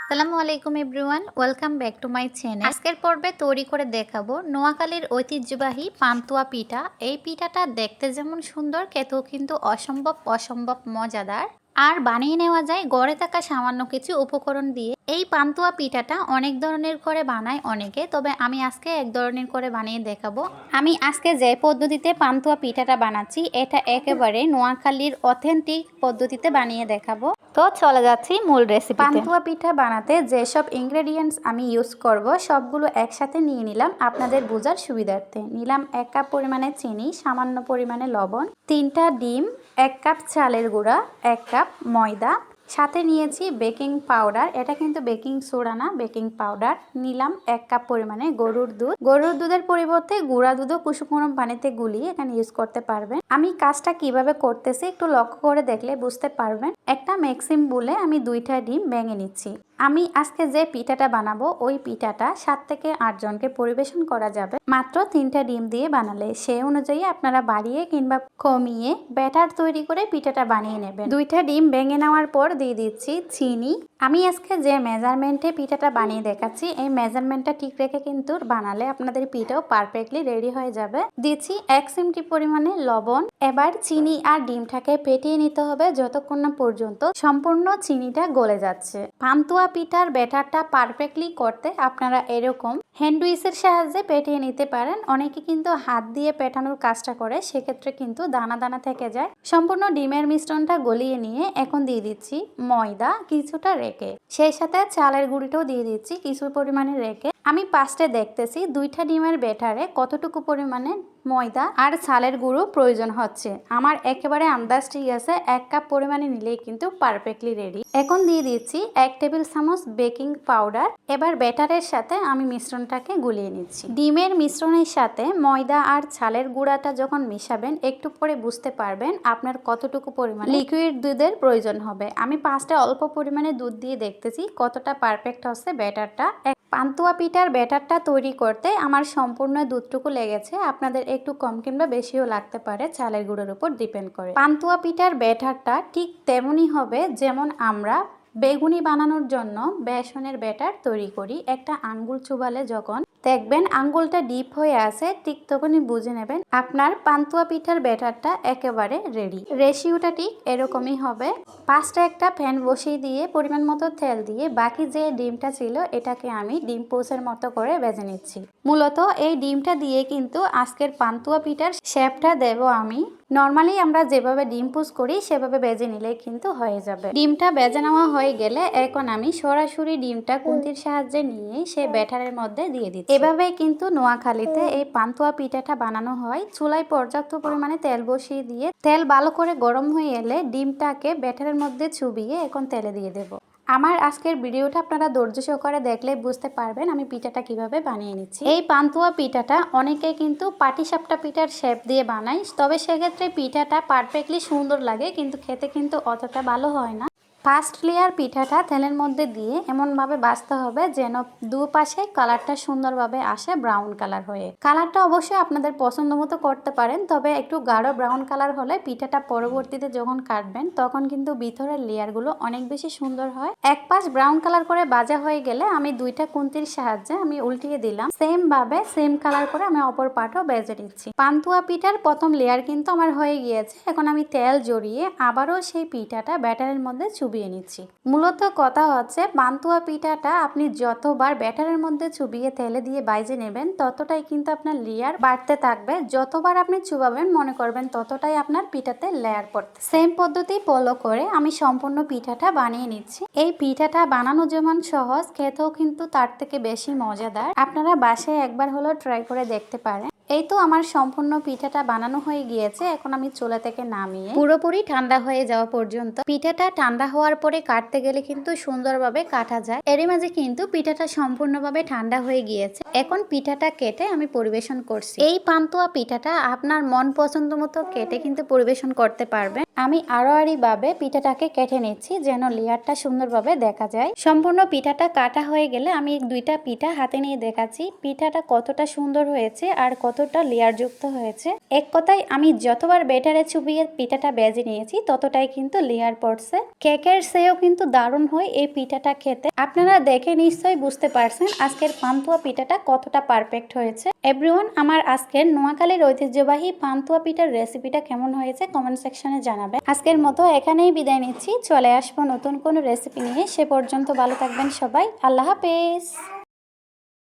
আসসালামু আলাইকুম everyone, welcome back to my channel. আজকের পর্বে তৈরি করে দেখাবো নোয়াখালীর ঐতিহ্যবাহী পান্তুয়া পিঠা। এই পিঠাটা দেখতে যেমন সুন্দর, খেতেও কিন্তু অসম্ভব মজাদার। আর বানিয়ে নেওয়া যায় গড়ে থাকা সামান্য কিছু উপকরণ দিয়ে। এই পান্তুয়া পিঠাটা অনেক ধরনের করে বানায় অনেকে, তবে আমি আজকে এক ধরনের করে বানিয়ে দেখাবো। আমি আজকে যে পদ্ধতিতে পান্তুয়া পিঠাটা বানাচ্ছি এটা একেবারে নোয়াখালীর অথেন্টিক পদ্ধতিতে বানিয়ে দেখাবো। তো চলে যাচ্ছি মূল রেসিপি। পান্তুয়া পিঠা বানাতে যেসব ইনগ্রেডিয়েন্টস আমি ইউজ করব সবগুলো একসাথে নিয়ে নিলাম আপনাদের বোঝার সুবিধার্থে। নিলাম 1 কাপ পরিমাণে চিনি, সামান্য পরিমাণে লবণ, 3টা ডিম, 1 কাপ চালের গুঁড়া, 1 কাপ ময়দা, সাথে নিয়েছি বেকিং পাউডার। এটা কিন্তু বেকিং সোডা না, বেকিং পাউডার। নিলাম 1 কাপ পরিমাণে গরুর দুধ। গরুর দুধের পরিবর্তে গুঁড়া দুধও কুসুম গরম পানিতে গুলিয়ে এখানে ইউজ করতে পারবেন। আমি কাজটা কিভাবে করতেছি একটু লক্ষ্য করে দেখলে বুঝতে পারবেন। একটা মিক্সিং বলে আমি 2টা ডিম ভেঙে নিচ্ছি। আমি আজকে যে পিঠাটা বানাবো ওই পিঠাটা 7 থেকে 8 জনকে পরিবেশন করা যাবে মাত্র 3টা ডিম দিয়ে বানালে। সেই অনুযায়ী আপনারা বাড়িয়ে কিংবা কমিয়ে ব্যাটার তৈরি করে পিঠাটা বানিয়ে নেবেন। 2টা ডিম ভেঙে নেওয়ার পর দিয়ে দিচ্ছি চিনি। আমি আজকে যে মেজারমেন্টে পিঠাটা বানিয়ে দেখাচ্ছি এই মেজারমেন্টটা ঠিক রেখে কিন্তু বানালে আপনাদের পিঠাও পারফেক্টলি রেডি হয়ে যাবে। দিচ্ছি 1 চিমটি পরিমাণে লবণ। এবার চিনি আর ডিমটাকে ফেটিয়ে নিতে হবে যতক্ষণ না পর্যন্ত সম্পূর্ণ চিনিটা গলে যাচ্ছে। পান্তুয়া পিঠার ব্যাটারটা পারফেক্টলি করতে আপনারা এরকম হ্যান্ড উইচের সাহায্যে পেটিয়ে নিতে পারেন। অনেকে কিন্তু হাত দিয়ে পেটানোর কাজটা করে, সেক্ষেত্রে কিন্তু দানা দানা থেকে যায়। সম্পূর্ণ ডিমের মিশ্রণটা গলিয়ে নিয়ে এখন দিয়ে দিচ্ছি ময়দা কিছুটা রেখে, সেই সাথে চালের গুঁড়িটাও দিয়ে দিচ্ছি কিছু পরিমাণে রেখে। আমি পাস্টে দেখতেছি 2টা ডিমের ব্যাটারে কতটুকু পরিমাণে ময়দা আর চালের গুঁড়ো প্রয়োজন হচ্ছে। আমার একেবারে আন্দাজ ঠিক আছে, 1 কাপ পরিমাণে নিলেই কিন্তু পারফেক্টলি রেডি। এখন দিয়ে দিচ্ছি 1 টেবিল চামচ বেকিং পাউডার। এবার ব্যাটারের সাথে আমি মিশ্রণটাকে গুলিয়ে নিচ্ছি। ডিমের মিশ্রণের সাথে ময়দা আর চালের গুঁড়াটা যখন মিশাবেন একটু পরে বুঝতে পারবেন আপনার কতটুকু পরিমাণে লিকুইড দুধের প্রয়োজন হবে। আমি পাঁচটা অল্প পরিমাণে দুধ দিয়ে দেখতেছি কতটা পারফেক্ট হচ্ছে ব্যাটারটা। পান্তুয়া পিঠার ব্যাটারটা তৈরি করতে আমার সম্পূর্ণ দুধটুকু লেগেছে, আপনাদের একটু কম কিংবা বেশিও লাগতে পারে, চালের গুঁড়োর উপর ডিপেন্ড করে। পান্তুয়া পিঠার ব্যাটারটা ঠিক তেমনই হবে যেমন আমরা বেগুনি বানানোর জন্য বেসনের ব্যাটার তৈরি করি। একটা আঙ্গুল চুবালে যখন দেখবেন আঙ্গুলটা ডিপ হয়ে আছে ঠিক তখনই বুঝে নেবেন আপনার পান্তুয়া পিঠার ব্যাটারটা একেবারে রেডি। রেশিওটা ঠিক এরকমই হবে। পাঁচটা একটা প্যান বসিয়ে দিয়ে পরিমাণ মতো তেল দিয়ে বাকি যে ডিমটা ছিল এটাকে আমি ডিম পোচের মতো করে ভেজে নিচ্ছি। মূলত এই ডিমটা দিয়ে কিন্তু আজকের পান্তুয়া পিঠার শেপটা দেব আমি। নর্মালি আমরা যেভাবে ডিম পোচ করি সেভাবে ভেজে নিলেই কিন্তু হয়ে যাবে। ডিমটা ভেজে নেওয়া হয়ে গেলে এখন আমি সরাসরি ডিমটা খুন্তির সাহায্যে নিয়ে সে ব্যাটারের মধ্যে দিয়ে দিচ্ছি। এভাবেই কিন্তু নোয়াখালীতে এই পান্তুয়া পিঠাটা বানানো হয়। চুলায় পর্যাপ্ত পরিমাণে তেল বসিয়ে দিয়ে তেল ভালো করে গরম হয়ে এলে ডিমটাকে ব্যাটারের মধ্যে চুবিয়ে এখন তেলে দিয়ে দেব। আমার আজকের ভিডিওটা আপনারা ধৈর্য সহকারে দেখলে বুঝতে পারবেন আমি পিঠাটা কিভাবে বানিয়ে নিচ্ছি। এই পান্তুয়া পিঠাটা অনেকে কিন্তু পাটিসাপটা পিঠার শেপ দিয়ে বানায়, তবে সেক্ষেত্রে পিঠাটা পারফেক্টলি সুন্দর লাগে কিন্তু খেতে কিন্তু অতটা ভালো হয় না। ফার্স্ট লেয়ার পিঠাটা তেলের মধ্যে দিয়ে এমনভাবে ভাজতে হবে যেন দুপাশে কালারটা সুন্দরভাবে আসে, ব্রাউন কালার হয়ে। কালারটা অবশ্যই আপনাদের পছন্দ মতো করতে পারেন, তবে একটু গাঢ় ব্রাউন কালার হলে পিঠাটা পরবর্তীতে যখন কাটবেন তখন কিন্তু ভিতরের লেয়ারগুলো অনেক বেশি সুন্দর হয়। এক পাশ ব্রাউন কালার করে ভাজা হয়ে গেলে আমি 2টা খুন্তির সাহায্যে আমি উল্টিয়ে দিলাম। সেম ভাবে সেম কালার করে আমি অপর পাটও ভেজে নিচ্ছি। পান্তুয়া পিঠার প্রথম লেয়ার কিন্তু আমার হয়ে গিয়েছে। এখন আমি তেল জড়িয়ে আবারও সেই পিঠাটা ব্যাটারের মধ্যে চুবিয়ে নিচ্ছি। মূলত কথা হচ্ছে পান্তুয়া পিঠাটা আপনি যতবার ব্যাটারের মধ্যে চুবিয়ে তেলে দিয়ে বাইজে নেবেন ততটাই কিন্তু আপনার লেয়ার বাড়তে থাকবে। যতবার আপনি চুবাবেন মনে করবেন ততটাই আপনার পিঠাতে লেয়ার পড়তে। সেম পদ্ধতি ফলো করে আমি সম্পূর্ণ পিঠাটা বানিয়ে নিচ্ছি। এই পিঠাটা বানানো যেমন সহজ, খেতেও কিন্তু তার থেকে বেশি মজাদার। আপনারা বাসায় একবার হলো ট্রাই করে দেখতে পারেন। এই তো আমার সম্পূর্ণ পিঠাটা বানানো হয়ে গিয়েছে। এখন আমি চুলা থেকে নামিয়ে পুরোপুরি ঠান্ডা হয়ে যাওয়া পর্যন্ত, পিঠাটা ঠান্ডা হওয়ার পরে কাটতে গেলে কিন্তু সুন্দরভাবে কাটা যায়। এরই মাঝে কিন্তু পিঠাটা সম্পূর্ণভাবে ঠান্ডা হয়ে গিয়েছে। এখন পিঠাটা কেটে আমি পরিবেশন করছি। এই পান্তুয়া পিঠাটা আপনার মন পছন্দ মতো কেটে কিন্তু পরিবেশন করতে পারবেন। আমি আড়াআড়িভাবে পিঠাটাকে কেটে নিচ্ছি যেন লেয়ারটা সুন্দরভাবে দেখা যায়। সম্পূর্ণ পিঠাটা কাটা হয়ে গেলে আমি 2টা পিঠা হাতে নিয়ে দেখাচ্ছি পিঠাটা কতটা সুন্দর হয়েছে আর কতটা লেয়ার যুক্ত হয়েছে। এক কথায় আমি যতবার ব্যাটারে চুবিয়ে পিঠাটা বেজে নিয়েছি ততটাই কিন্তু লেয়ার পড়ছে। কেকের চেয়েও কিন্তু দারুণ হয় এই পিঠাটা খেতে। আপনারা দেখে নিশ্চয়ই বুঝতে পারছেন আজকের পান্তুয়া পিঠাটা কতটা পারফেক্ট হয়েছে। এভরিওয়ান, আমার আজকের নোয়াখালীর ঐতিহ্যবাহী পান্তুয়া পিঠার রেসিপিটা কেমন হয়েছে কমেন্ট সেকশনে জানাবেন। আজকের মতো এখানেই বিদায় নিচ্ছি, চলে আসবো নতুন কোনো রেসিপি নিয়ে। সে পর্যন্ত ভালো থাকবেন সবাই, আল্লাহ হাফেজ।